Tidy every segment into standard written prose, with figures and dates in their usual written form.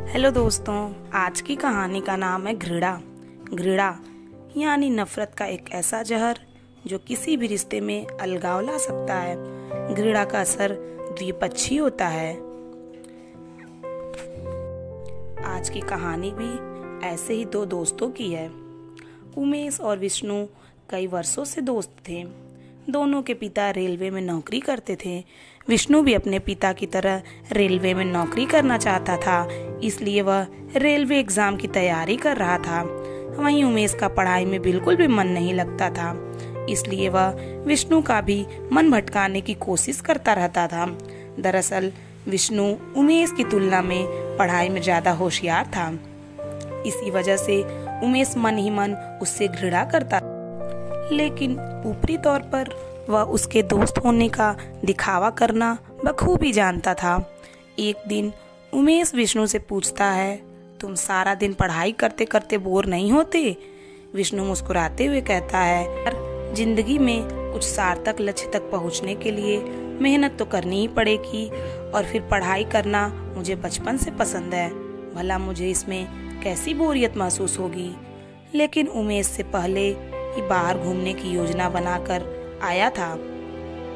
Hello दोस्तों, आज की कहानी का नाम है घृणा। घृणा यानी नफरत का एक ऐसा जहर जो किसी भी रिश्ते में अलगाव ला सकता है। घृणा का असर द्विपक्षी होता है। आज की कहानी भी ऐसे ही दो दोस्तों की है। उमेश और विष्णु कई वर्षों से दोस्त थे। दोनों के पिता रेलवे में नौकरी करते थे। विष्णु भी अपने पिता की तरह रेलवे में नौकरी करना चाहता था, इसलिए वह रेलवे एग्जाम की तैयारी कर रहा था। वहीं उमेश का पढ़ाई में बिल्कुल भी मन नहीं लगता था, इसलिए वह विष्णु का भी मन भटकाने की कोशिश करता रहता था। दरअसल विष्णु उमेश की तुलना में पढ़ाई में ज्यादा होशियार था। इसी वजह से उमेश मन ही मन उससे घृणा करता, लेकिन ऊपरी तौर पर वह उसके दोस्त होने का दिखावा करना बखूबी जानता था। एक दिन उमेश विष्णु से पूछता है, तुम सारा दिन पढ़ाई करते करते बोर नहीं होते? विष्णु मुस्कुराते हुए कहता है, जिंदगी में कुछ सार्थक लक्ष्य तक पहुंचने के लिए मेहनत तो करनी ही पड़ेगी, और फिर पढ़ाई करना मुझे बचपन से पसंद है। भला मुझे इसमें कैसी बोरियत महसूस होगी। लेकिन उमेश से पहले ही बाहर घूमने की योजना बनाकर आया था,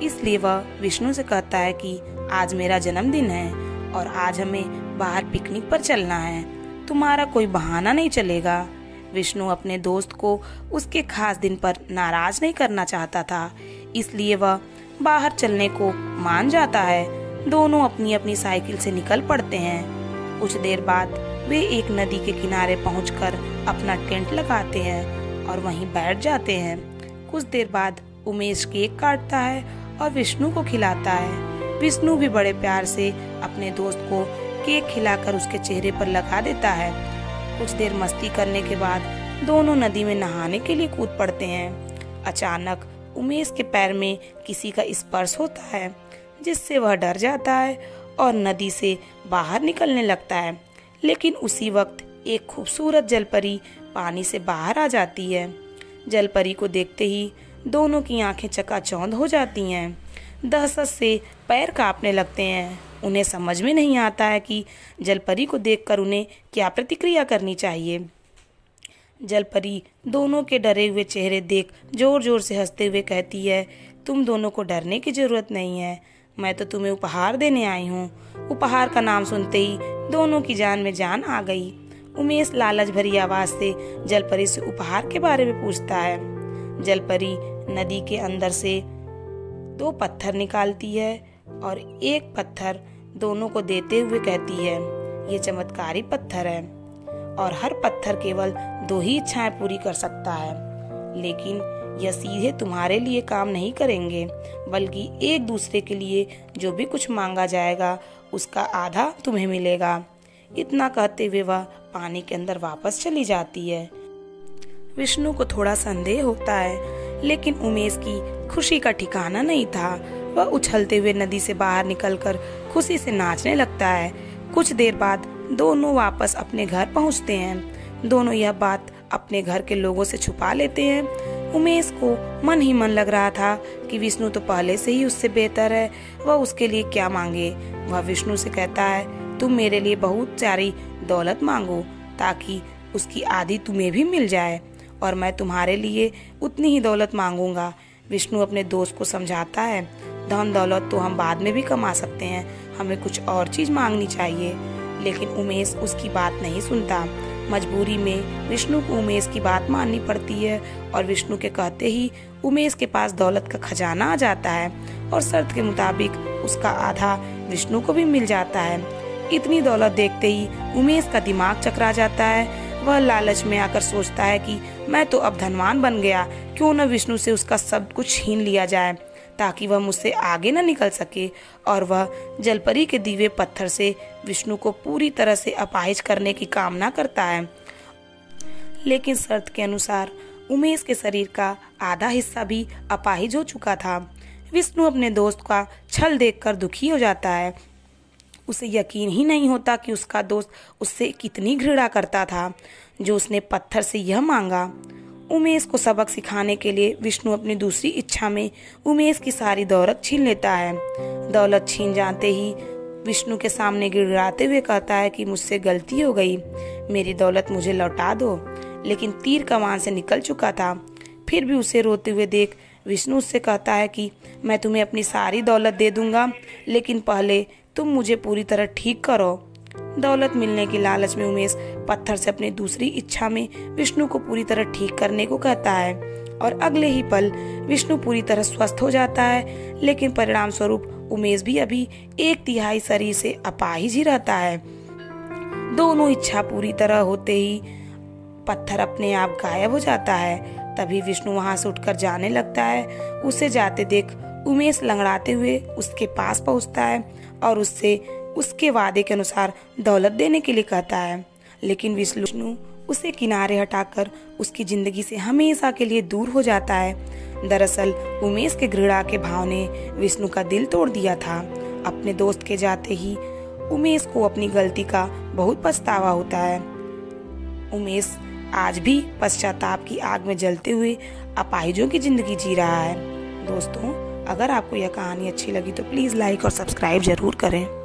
इसलिए वह विष्णु से कहता है कि आज मेरा जन्मदिन है और आज हमें बाहर पिकनिक पर चलना है। तुम्हारा कोई बहाना नहीं चलेगा। विष्णु अपने दोस्त को उसके खास दिन पर नाराज नहीं करना चाहता था, इसलिए वह बाहर चलने को मान जाता है। दोनों अपनी अपनी साइकिल से निकल पड़ते हैं। कुछ देर बाद वे एक नदी के किनारे पहुंचकर अपना टेंट लगाते हैं और वहीं बैठ जाते हैं। कुछ देर बाद उमेश केक काटता है और विष्णु को खिलाता है। विष्णु भी बड़े प्यार से अपने दोस्त को केक खिलाकर उसके चेहरे पर लगा देता है। कुछ देर मस्ती करने के बाद दोनों नदी में नहाने के लिए कूद पड़ते हैं। अचानक उमेश के पैर में किसी का स्पर्श होता है, जिससे वह डर जाता है और नदी से बाहर निकलने लगता है। लेकिन उसी वक्त एक खूबसूरत जलपरी पानी से बाहर आ जाती है। जलपरी को देखते ही दोनों की आंखें चकाचौंध हो जाती हैं। दहशत से पैर कांपने लगते हैं। उन्हें समझ में नहीं आता है कि जलपरी को देखकर उन्हें क्या प्रतिक्रिया करनी चाहिए। जलपरी दोनों के डरे हुए चेहरे देख जोर जोर से हंसते हुए कहती है, तुम दोनों को डरने की जरूरत नहीं है, मैं तो तुम्हें उपहार देने आई हूँ। उपहार का नाम सुनते ही दोनों की जान में जान आ गई। उमेश लालच भरी आवाज से जलपरी से उपहार के बारे में पूछता है। जलपरी नदी के अंदर से 2 पत्थर निकालती है और एक पत्थर दोनों को देते हुए कहती है, ये चमत्कारी पत्थर है और हर पत्थर केवल 2 ही इच्छाएं पूरी कर सकता है। लेकिन यह सीधे तुम्हारे लिए काम नहीं करेंगे, बल्कि एक दूसरे के लिए जो भी कुछ मांगा जाएगा उसका आधा तुम्हें मिलेगा। इतना कहते हुए वह पानी के अंदर वापस चली जाती है। विष्णु को थोड़ा संदेह होता है, लेकिन उमेश की खुशी का ठिकाना नहीं था। वह उछलते हुए नदी से बाहर निकलकर खुशी से नाचने लगता है। कुछ देर बाद दोनों वापस अपने घर पहुंचते हैं। दोनों यह बात अपने घर के लोगों से छुपा लेते हैं। उमेश को मन ही मन लग रहा था कि विष्णु तो पहले से ही उससे बेहतर है, वह उसके लिए क्या मांगे। वह विष्णु से कहता है, तुम मेरे लिए बहुत सारी दौलत मांगो ताकि उसकी आधी तुम्हें भी मिल जाए, और मैं तुम्हारे लिए उतनी ही दौलत मांगूंगा। विष्णु अपने दोस्त को समझाता है, धन दौलत तो हम बाद में भी कमा सकते हैं, हमें कुछ और चीज मांगनी चाहिए। लेकिन उमेश उसकी बात नहीं सुनता। मजबूरी में विष्णु को उमेश की बात माननी पड़ती है और विष्णु के कहते ही उमेश के पास दौलत का खजाना आ जाता है और शर्त के मुताबिक उसका आधा विष्णु को भी मिल जाता है। इतनी दौलत देखते ही उमेश का दिमाग चकरा जाता है। वह लालच में आकर सोचता है कि मैं तो अब धनवान बन गया, क्यों न विष्णु से उसका सब कुछ छीन लिया जाए ताकि वह मुझसे आगे न निकल सके। और वह जलपरी के दिव्य पत्थर से विष्णु को पूरी तरह से अपाहिज करने की कामना करता है। लेकिन शर्त के अनुसार उमेश के शरीर का आधा हिस्सा भी अपाहिज हो चुका था। विष्णु अपने दोस्त का छल देखकर दुखी हो जाता है। उसे यकीन ही नहीं होता कि उसका दोस्त उससे कितनी घृणा करता था जो उसने पत्थर से यह मांगा। उमेश को सबक सिखाने के लिए विष्णु अपनी दूसरी इच्छा में उमेश की सारी दौलत छीन लेता है। दौलत छीन जाते ही विष्णु के सामने गिड़गिड़ाते हुए कहता है कि मुझसे गलती हो गई, मेरी दौलत मुझे लौटा दो। लेकिन तीर कमान से निकल चुका था। फिर भी उसे रोते हुए देख विष्णु उससे कहता है कि मैं तुम्हें अपनी सारी दौलत दे दूंगा, लेकिन पहले तुम मुझे पूरी तरह ठीक करो। दौलत मिलने की लालच में उमेश पत्थर से अपनी दूसरी इच्छा में विष्णु को पूरी तरह ठीक करने को कहता है और अगले ही पल विष्णु पूरी तरह स्वस्थ हो जाता है। लेकिन परिणाम स्वरूप उमेश भी अभी 1/3 शरीर से अपाहिज ही रहता है। दोनों इच्छा पूरी तरह होते ही पत्थर अपने आप गायब हो जाता है। तभी विष्णु वहां से उठकर जाने लगता है। उसे जाते देख उमेश लंगड़ाते हुए उसके पास पहुंचता है और उससे उसके वादे के अनुसार दौलत देने के लिए कहता है। लेकिन विष्णु उसे किनारे हटाकर उसकी जिंदगी से हमेशा के लिए दूर हो जाता है। दरअसल उमेश के घृणा के भाव ने विष्णु का दिल तोड़ दिया था। अपने दोस्त के जाते ही उमेश को अपनी गलती का बहुत पछतावा होता है। उमेश आज भी पश्चाताप की आग में जलते हुए अपाहिजों की जिंदगी जी रहा है। दोस्तों, अगर आपको यह कहानी अच्छी लगी तो प्लीज़ लाइक और सब्सक्राइब जरूर करें।